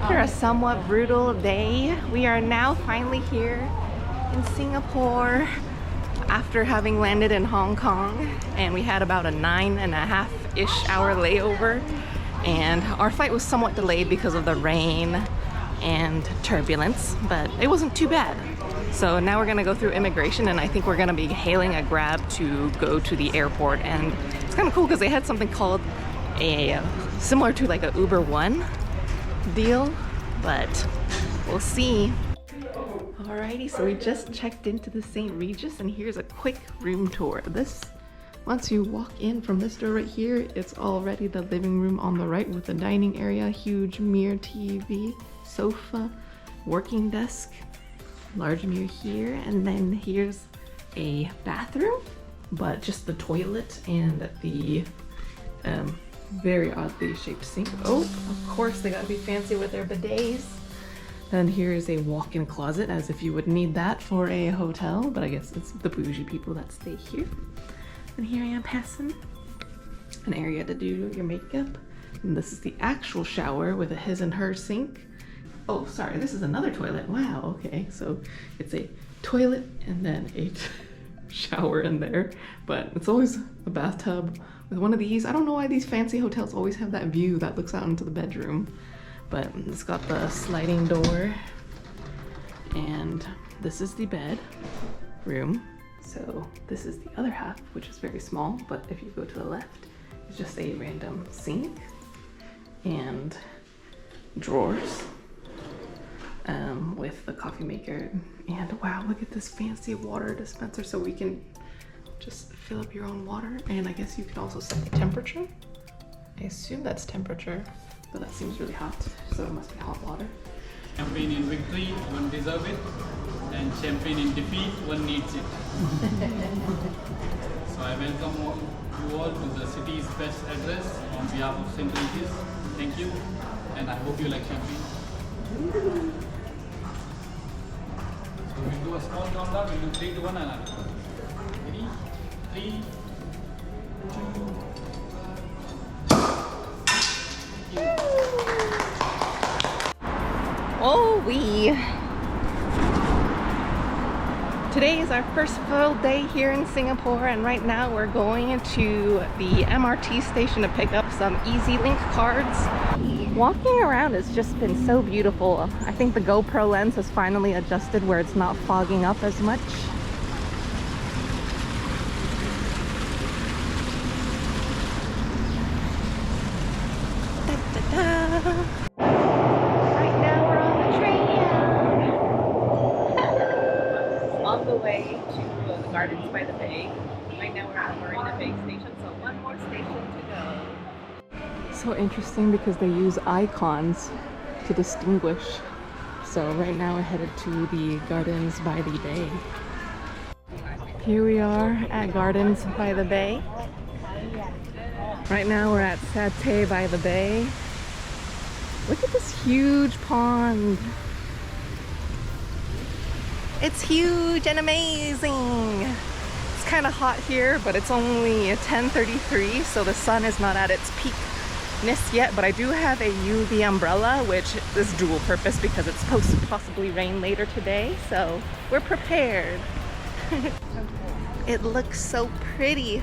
After a somewhat brutal day, we are now finally here in Singapore after having landed in Hong Kong, and we had about a 9.5-ish hour layover, and our flight was somewhat delayed because of the rain and turbulence, but it wasn't too bad. So now we're gonna go through immigration, and I think we're gonna be hailing a Grab to go to the airport. And it's kind of cool because they had something called a similar to like a Uber One deal, but we'll see. Alrighty, so we just checked into the St. Regis, and here's a quick room tour. Once you walk in from this door right here, it's already the living room on the right with the dining area, huge mirror TV, sofa, working desk, large mirror here, and then here's a bathroom, but just the toilet and the very oddly shaped sink. Oh, of course they gotta be fancy with their bidets. Then here's a walk-in closet, as if you would need that for a hotel, but I guess it's the bougie people that stay here. And here I am passing an area to do your makeup. And this is the actual shower with a his and her sink. Oh, sorry, this is another toilet. Wow, okay, so it's a toilet and then a shower in there, but it's always a bathtub with one of these. I don't know why these fancy hotels always have that view that looks out into the bedroom, but it's got the sliding door, and this is the bed room. So this is the other half, which is very small, but if you go to the left, it's just a random sink and drawers with the coffee maker. And wow, look at this fancy water dispenser, so we can just fill up your own water. And I guess you can also set the temperature. I assume that's temperature, but that seems really hot, so it must be hot water. Champagne in victory, one deserves it, and champagne in defeat, one needs it. So I welcome you all to the city's best address on behalf of St. Regis. Thank you, and I hope you like champagne. So we'll do a small countdown, we'll do 3, 2, 1, and I'll go. Ready? 3, 2. Oh, today is our first full day here in Singapore, and right now we're going to the MRT station to pick up some EZ-Link cards. Walking around has just been so beautiful. I think the GoPro lens has finally adjusted where it's not fogging up as much. Way to the Gardens by the Bay. Right now we're at Marina Bay Station, so one more station to go. So interesting because they use icons to distinguish. So right now we're headed to the Gardens by the Bay. Here we are at Gardens by the Bay. Right now we're at Satay by the Bay. Look at this huge pond. It's huge and amazing. It's kind of hot here, but it's only 10:33, so the sun is not at its peakness yet, but I do have a UV umbrella, which is dual purpose because it's supposed to possibly rain later today, so we're prepared. It looks so pretty.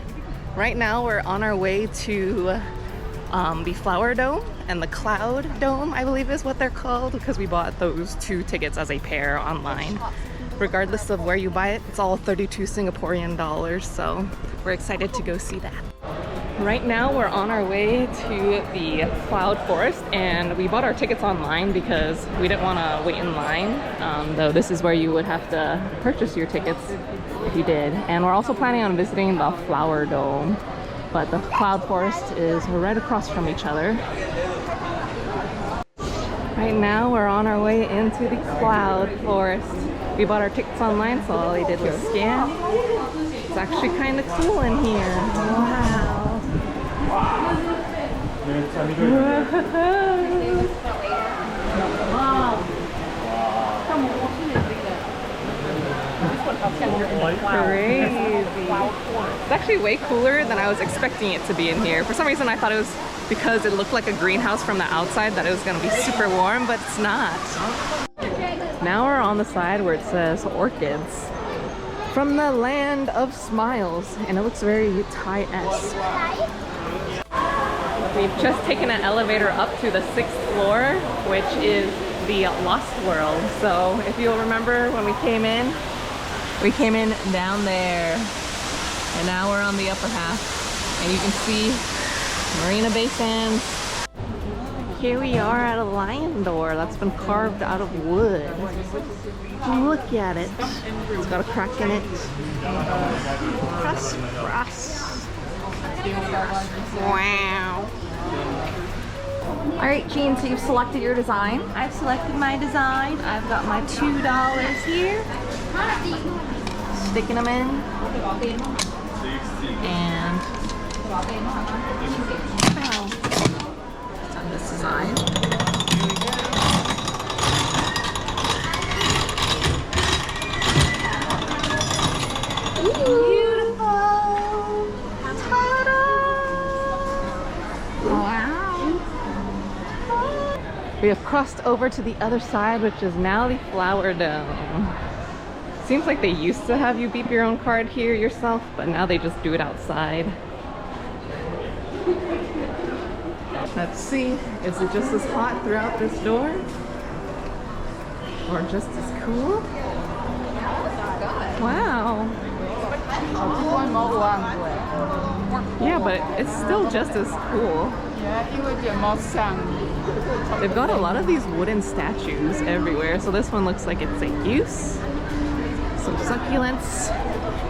Right now we're on our way to the Flower Dome and the Cloud Dome, I believe is what they're called, because we bought those 2 tickets as a pair online. Regardless of where you buy it, it's all 32 Singaporean dollars, so we're excited to go see that. Right now we're on our way to the Cloud Forest, and we bought our tickets online because we didn't want to wait in line, though this is where you would have to purchase your tickets if you did. And we're also planning on visiting the Flower Dome, but the Cloud Forest is right across from each other. Right now we're on our way into the Cloud Forest. We bought our tickets online, so all they did was scan. It's actually kind of cool in here. Wow. Crazy. It's actually way cooler than I was expecting it to be in here. For some reason I thought it was because it looked like a greenhouse from the outside that it was gonna be super warm, but it's not. Now we're on the side where it says orchids from the land of smiles, and it looks very Thai-esque. We've just taken an elevator up to the 6th floor, which is the Lost World. So if you'll remember when we came in down there, and now we're on the upper half, and you can see Marina Bay Sands. Here we are at a lion door that's been carved out of wood. Look at it. It's got a crack in it. Press, press. Wow. All right, Jean, so you've selected your design. I've selected my design. I've got my $2 here. Sticking them in. And On this design. beautiful. Ta-da! Wow. We have crossed over to the other side, which is now the Flower Dome. Seems like they used to have you beep your own card here yourself, but now they just do it outside. Let's see, is it just as hot throughout this door? Or just as cool? Wow. Yeah, but it's still just as cool. They've got a lot of these wooden statues everywhere, so this one looks like it's a goose. Some succulents.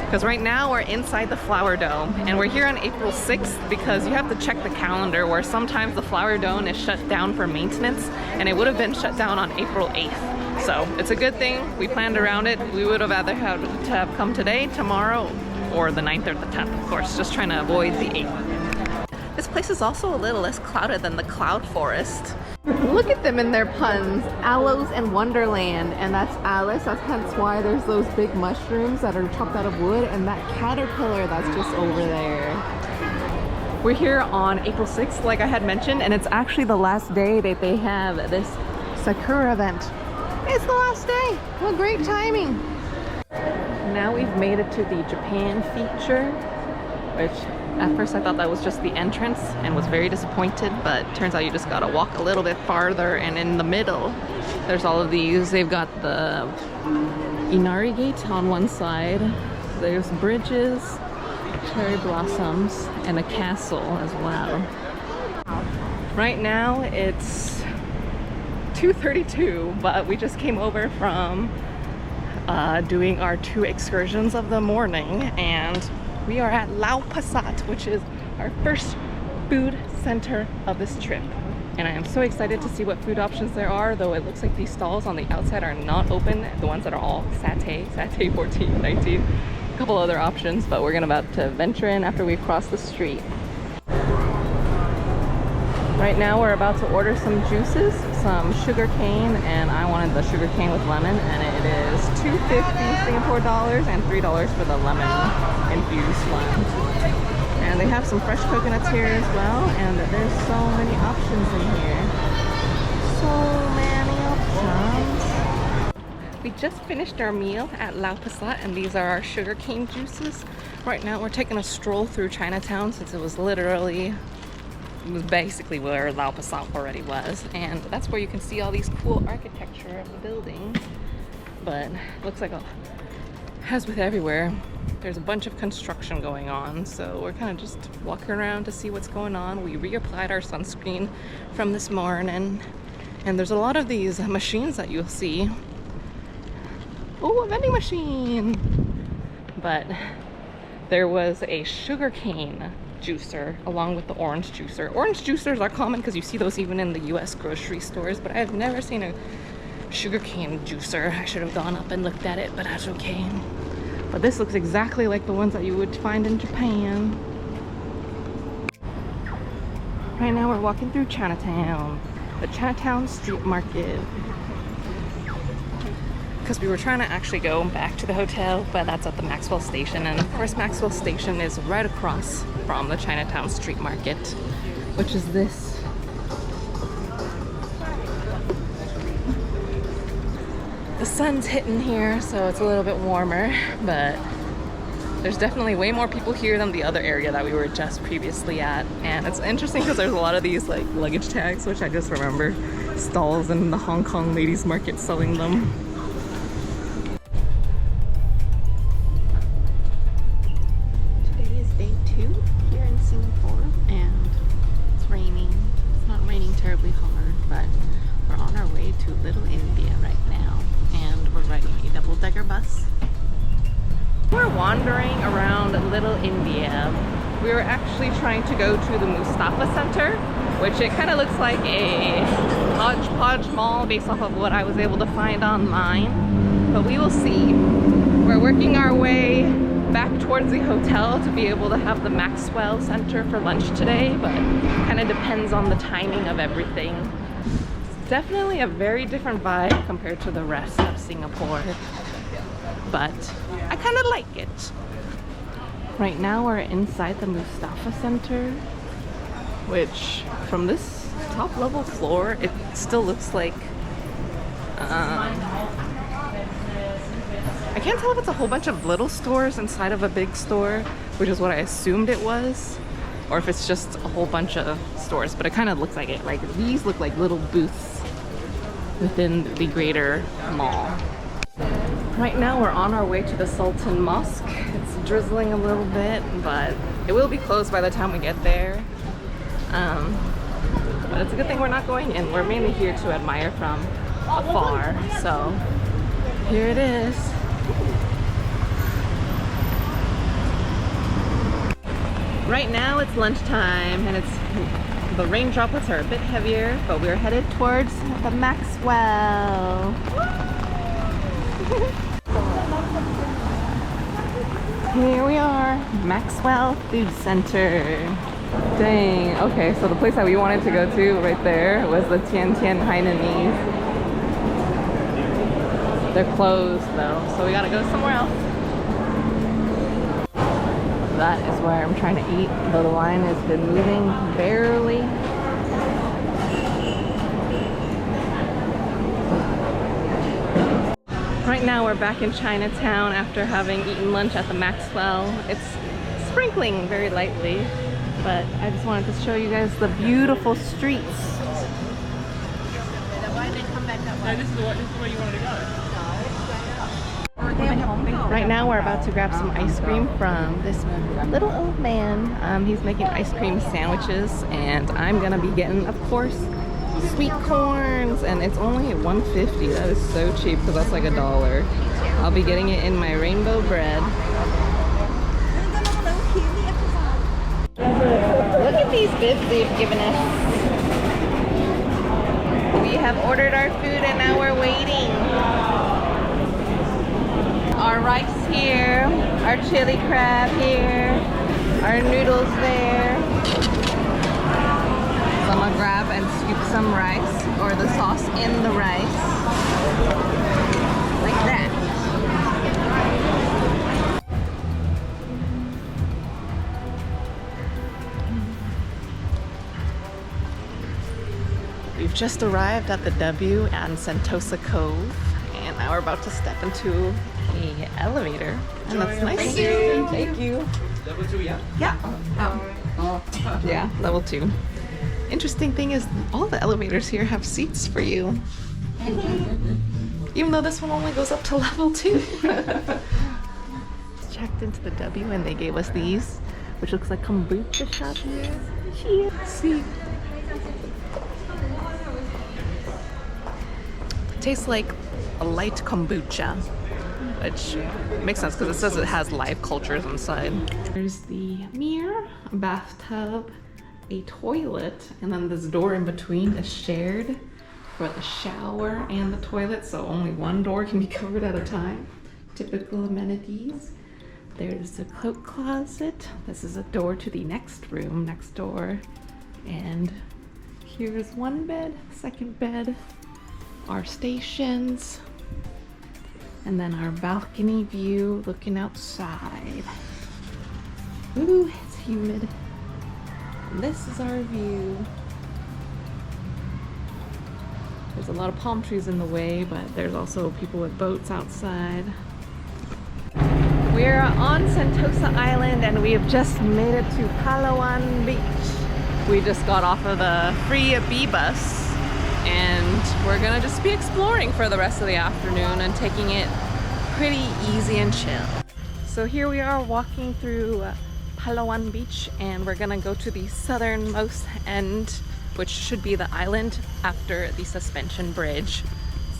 Because right now we're inside the Flower Dome, and we're here on April 6th because you have to check the calendar where sometimes the Flower Dome is shut down for maintenance, and it would have been shut down on April 8th. So it's a good thing we planned around it. We would have either had to have come today, tomorrow, or the 9th or the 10th, of course, just trying to avoid the 8th. This place is also a little less crowded than the Cloud Forest. Look at them in their puns. Aloes and Wonderland, and that's Alice. That's hence why there's those big mushrooms that are chopped out of wood, and that caterpillar that's just over there. We're here on April 6th, like I had mentioned, and it's actually the last day that they have this Sakura event. It's the last day. What great timing. Now we've made it to the Japan feature, which at first I thought that was just the entrance and was very disappointed, but turns out you just gotta walk a little bit farther, and in the middle there's all of these. They've got the Inari Gate on one side, there's bridges, cherry blossoms, and a castle as well. Right now it's 2:32, but we just came over from doing our 2 excursions of the morning, and we are at Lau Pa Sat, which is our first food center of this trip. And I am so excited to see what food options there are, though it looks like these stalls on the outside are not open. The ones that are all satay 14, 19, a couple other options, but we're about to venture in after we cross the street. Right now we're about to order some juices, some sugar cane, and I wanted the sugar cane with lemon, and it is $2.50 Singapore dollars and $3 for the lemon infused one. And they have some fresh coconuts here as well, and there's so many options in here. So many options. We just finished our meal at Lau Pa Sat, and these are our sugar cane juices. Right now we're taking a stroll through Chinatown, since it was basically where Lau Pa Sat already was, and that's where you can see all these cool architecture of the buildings. But looks like, as with everywhere, there's a bunch of construction going on, so we're kind of just walking around to see what's going on. We reapplied our sunscreen from this morning, and there's a lot of these machines that you'll see. Oh, a vending machine! But there was a sugarcane juicer along with the orange juicer. Orange juicers are common because you see those even in the US grocery stores, but I've never seen a sugarcane juicer. I should have gone up and looked at it, but that's okay. But this looks exactly like the ones that you would find in Japan. Right now we're walking through Chinatown, the Chinatown street market. Because we were trying to actually go back to the hotel, but that's at the Maxwell Station, and of course Maxwell Station is right across from the Chinatown street market. which is this. The sun's hitting here, so it's a little bit warmer, but there's definitely way more people here than the other area that we were just previously at. And it's interesting because there's a lot of these like luggage tags, which I just remember stalls in the Hong Kong ladies market selling them. Today is day 2 here in Singapore, and it's raining. It's not raining terribly hard, but we're on our way to Little India right now, and we're riding a double-decker bus. We're wandering around Little India. We were actually trying to go to the Mustafa Center, which it kind of looks like a hodgepodge mall based off of what I was able to find online, but we will see. We're working our way back towards the hotel to be able to have the Maxwell Center for lunch today, but kind of depends on the timing of everything. It's definitely a very different vibe compared to the rest of Singapore, but I kind of like it. Right now we're inside the Mustafa Center, which from this top level floor, it still looks like I can't tell if it's a whole bunch of little stores inside of a big store, which is what I assumed it was, or if it's just a whole bunch of stores, but it kind of looks like it. Like these look like little booths within the greater mall. Right now we're on our way to the Sultan Mosque. It's drizzling a little bit, but it will be closed by the time we get there. But it's a good thing we're not going in. We're mainly here to admire from afar. So here it is. Right now it's lunchtime, and the rain droplets are a bit heavier, but we're headed towards the Maxwell. Here we are, Maxwell Food Center. Dang, okay, so the place that we wanted to go to right there was the Tian Tian Hainanese. They're closed though, so we gotta go somewhere else. That is where I'm trying to eat, though the line has been moving barely. Right now we're back in Chinatown after having eaten lunch at the Maxwell. It's sprinkling very lightly, but I just wanted to show you guys the beautiful streets. No, this is where you wanted to go. Right now we're about to grab some ice cream from this little old man. He's making ice cream sandwiches, and I'm gonna be getting, of course, sweet corns, and it's only $1.50. That is so cheap because that's like $1. I'll be getting it in my rainbow bread. Look at these bibs they've given us. We have ordered our food and now we're waiting. Our rice here, our chili crab here, our noodles there. So I'm gonna grab and scoop some rice, or the sauce in the rice, like that. We've just arrived at the W and Sentosa Cove, and now we're about to step into the elevator, and that's nice. Thank you. Thank you. Level 2, yeah? Yeah. Yeah, level 2. Interesting thing is all the elevators here have seats for you. Even though this one only goes up to level 2. Checked into the W and they gave us these, which looks like kombucha shot here. See. Tastes like a light kombucha, which makes sense because it says it has live cultures inside. There's the mirror, a bathtub, a toilet, and then this door in between is shared for the shower and the toilet, so only one door can be covered at a time. Typical amenities. There's a coat closet. This is a door to the next room next door. And here's one bed, second bed, our stations, and then our balcony view looking outside. Ooh, it's humid. And this is our view. There's a lot of palm trees in the way, but there's also people with boats outside. We're on Sentosa Island and we have just made it to Palawan Beach. We just got off of the free bee bus and we're gonna just be exploring for the rest of the afternoon and taking it pretty easy and chill. So here we are walking through Palawan Beach and we're gonna go to the southernmost end, which should be the island after the suspension bridge.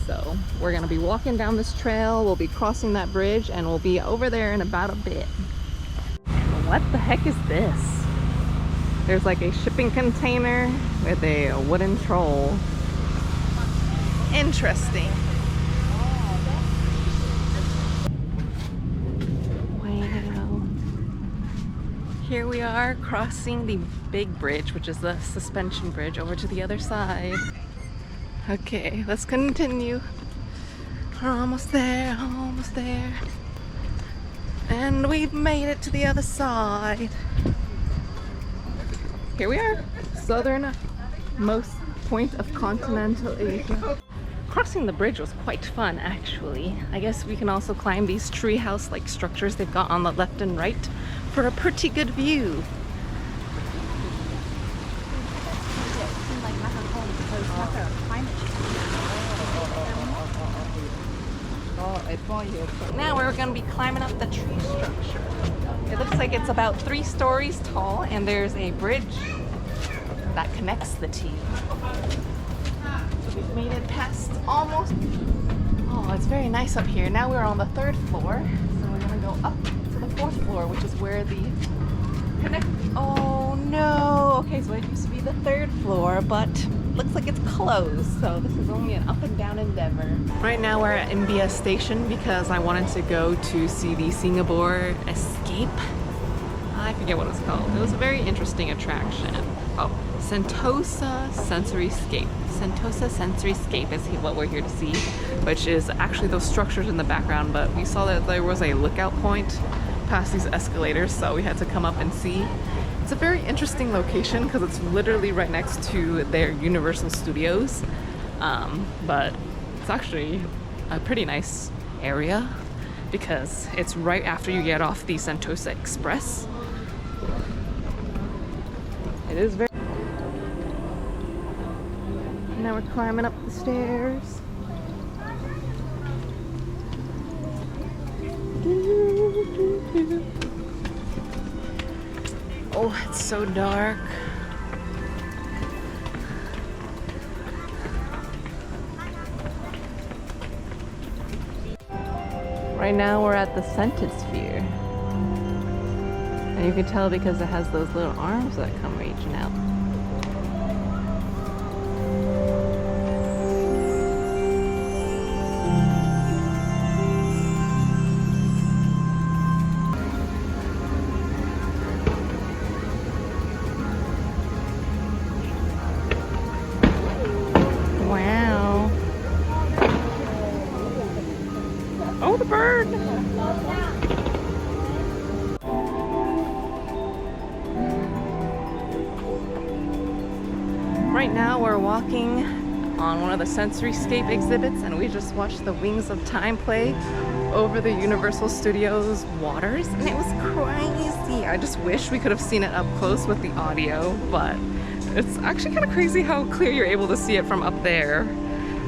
So we're gonna be walking down this trail, we'll be crossing that bridge, and we'll be over there in about a bit. What the heck is this? There's like a shipping container with a wooden troll. Interesting. Wow. Here we are crossing the big bridge, which is the suspension bridge, over to the other side. Okay, let's continue. We're almost there, almost there. And we've made it to the other side. Here we are, southernmost point of continental Asia. Crossing the bridge was quite fun, actually. I guess we can also climb these treehouse-like structures they've got on the left and right for a pretty good view. Now we're going to be climbing up the tree structure. It looks like it's about 3 stories tall and there's a bridge that connects the two. So we've made it past almost... Oh, it's very nice up here. Now we're on the 3rd floor. So we're going to go up to the 4th floor, which is where the connect... Oh no! Okay, so it used to be the 3rd floor, but looks like it's closed. So this is only an up and down endeavor. Right now we're at India Station because I wanted to go to see the Singapore Escape. I forget what it's called. It was a very interesting attraction. Oh, Sentosa Sensoryscape. Sentosa Sensoryscape is what we're here to see, which is actually those structures in the background, but we saw that there was a lookout point past these escalators, so we had to come up and see. It's a very interesting location because it's literally right next to their Universal Studios, but it's actually a pretty nice area because it's right after you get off the Sentosa Express. It is very... Now we're climbing up the stairs. Oh, it's so dark. Right now we're at the scented sphere. And you can tell because it has those little arms that come reaching out. Wow. Oh, the bird! Right now we're walking on one of the Sensoryscape exhibits and we just watched the Wings of Time play over the Universal Studios waters and it was crazy. I just wish we could have seen it up close with the audio, but it's actually kind of crazy how clear you're able to see it from up there.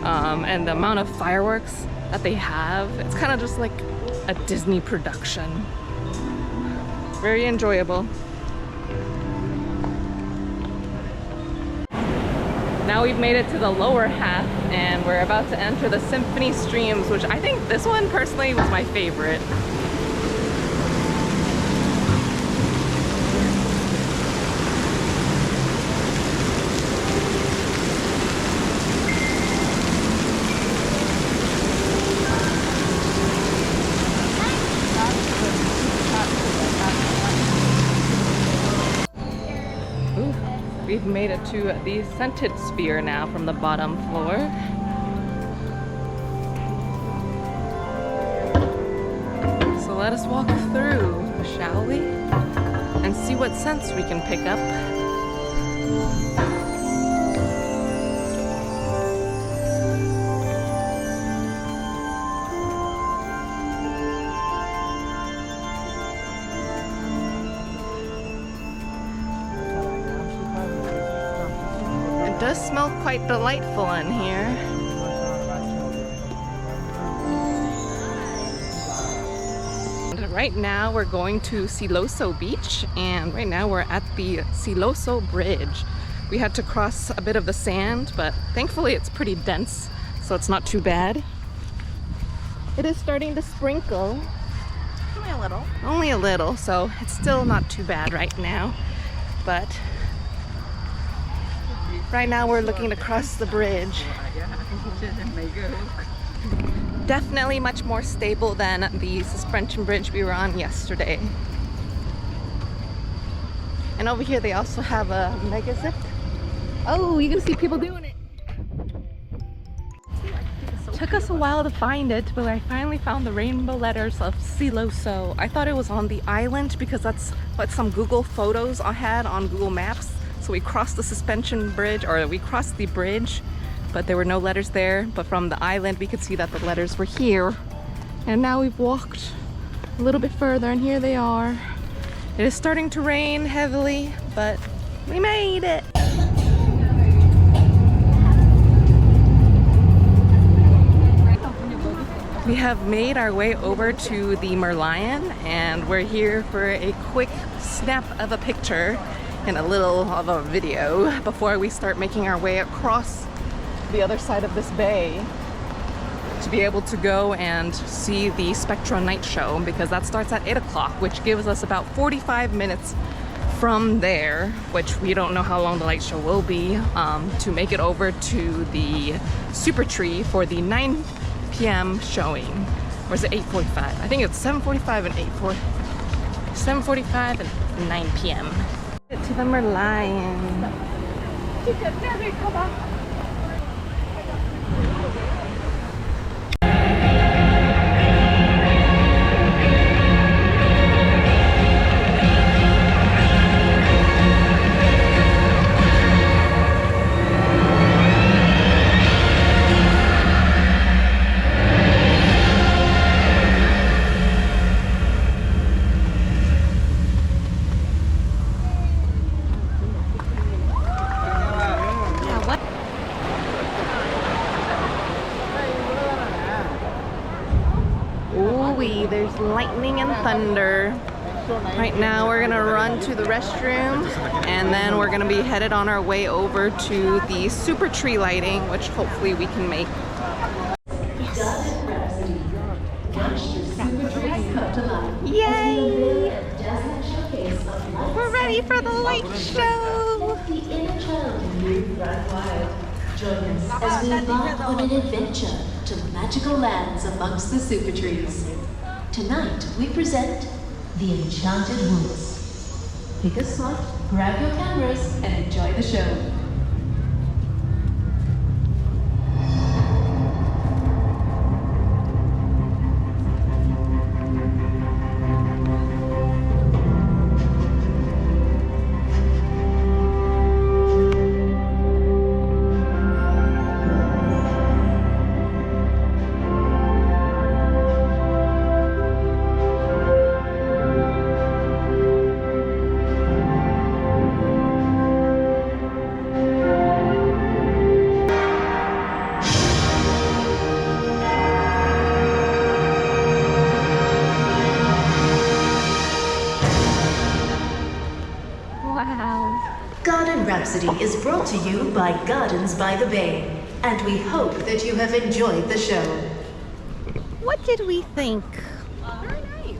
And the amount of fireworks that they have, it's kind of just like a Disney production. Very enjoyable. Now we've made it to the lower half and we're about to enter the Symphony Streams, which I think this one personally was my favorite. We've made it to the scented sphere now from the bottom floor. So let us walk through, shall we? And see what scents we can pick up It does smell quite delightful in here. And right now we're going to Siloso Beach, and right now we're at the Siloso Bridge. We had to cross a bit of the sand, but thankfully it's pretty dense, so it's not too bad. It is starting to sprinkle. Only a little. Only a little, so it's still not too bad right now. But right now we're looking to cross the bridge. Definitely much more stable than the suspension bridge we were on yesterday. And over here they also have a mega zip. Oh, you can see people doing it. Took us a while to find it, but I finally found the rainbow letters of Siloso. I thought it was on the island because that's what some Google photos I had on Google Maps. So we crossed the suspension bridge, or we crossed the bridge, but there were no letters there. But from the island, we could see that the letters were here. And now we've walked a little bit further, and here they are. It is starting to rain heavily, but we made it. We have made our way over to the Merlion, and we're here for a quick snap of a picture and a little of a video before we start making our way across the other side of this bay to be able to go and see the Spectra night show, because that starts at 8 o'clock, which gives us about 45 minutes from there, which we don't know how long the light show will be, to make it over to the Super Tree for the 9 p.m. showing. Or is it 8:45? I think it's 7:45 and 7:45 and 9 p.m. To the Merlion. There's lightning and thunder. Right now we're gonna run to the restroom, and then we're gonna be headed on our way over to the Super Tree lighting, which hopefully we can make. Yay! We're ready for the light show! Join us as we embark on an adventure to magical lands amongst the super trees. Tonight we present The Enchanted Woods. Pick a spot, grab your cameras, and enjoy the show. Garden Rhapsody is brought to you by Gardens by the Bay, and we hope that you have enjoyed the show. What did we think? Very nice.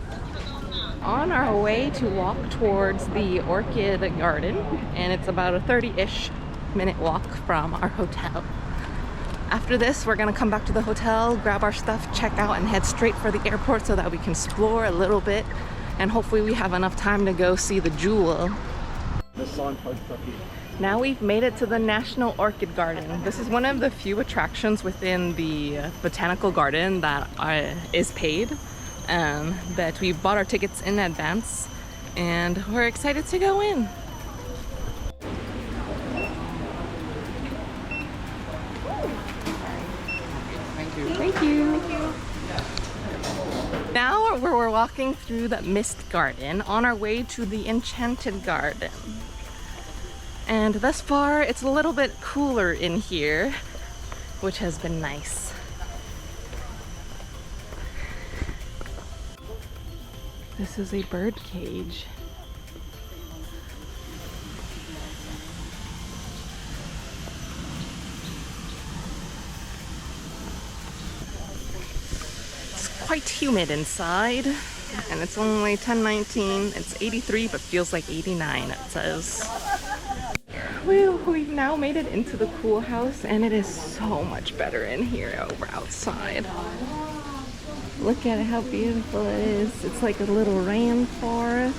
On our way to walk towards the Orchid Garden, and it's about a 30-ish minute walk from our hotel. After this, we're gonna come back to the hotel, grab our stuff, check out, and head straight for the airport so that we can explore a little bit, and hopefully we have enough time to go see the jewel. Now we've made it to the National Orchid Garden. This is one of the few attractions within the botanical garden that is paid, that we bought our tickets in advance, and we're excited to go in. where we're walking through the Mist Garden on our way to the Enchanted Garden. And thus far, it's a little bit cooler in here, which has been nice. This is a bird cage. Quite humid inside, and it's only 10:19. It's 83, but feels like 89, it says. We've now made it into the pool house, and it is so much better in here over outside. Look at how beautiful it is. It's like a little rainforest.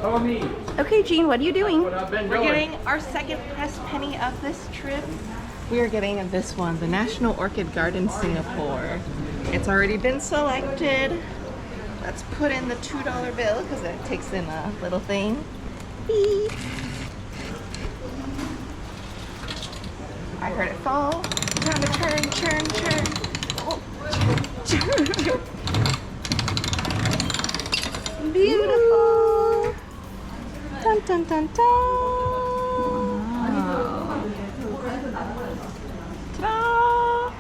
Follow me. Okay, Jean, what are you doing? We're getting our second press penny of this trip. We are getting this one, the National Orchid Garden Singapore. It's already been selected. Let's put in the $2 bill because it takes in a little thing. Beep. I heard it fall. Time to turn. Oh. Beautiful. Dun dun dun dun. Ta-da!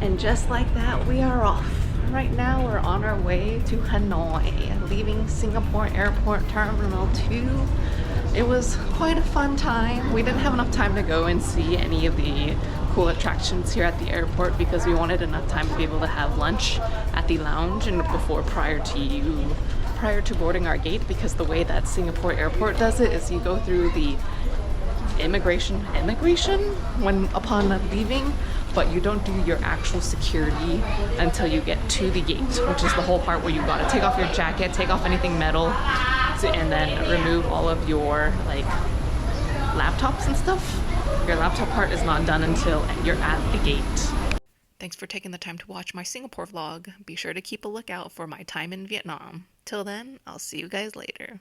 And just like that, we are off. Right now, we're on our way to Hanoi, leaving Singapore Airport Terminal 2. It was quite a fun time. We didn't have enough time to go and see any of the cool attractions here at the airport because we wanted enough time to be able to have lunch at the lounge and prior to boarding our gate, because the way that Singapore Airport does it is you go through the immigration upon leaving, but you don't do your actual security until you get to the gate, which is the whole part where you gotta take off your jacket, take off anything metal, and then remove all of your like laptops and stuff. Your laptop part is not done until you're at the gate. Thanks for taking the time to watch my Singapore vlog. Be sure to keep a lookout for my time in Vietnam. Till then, I'll see you guys later.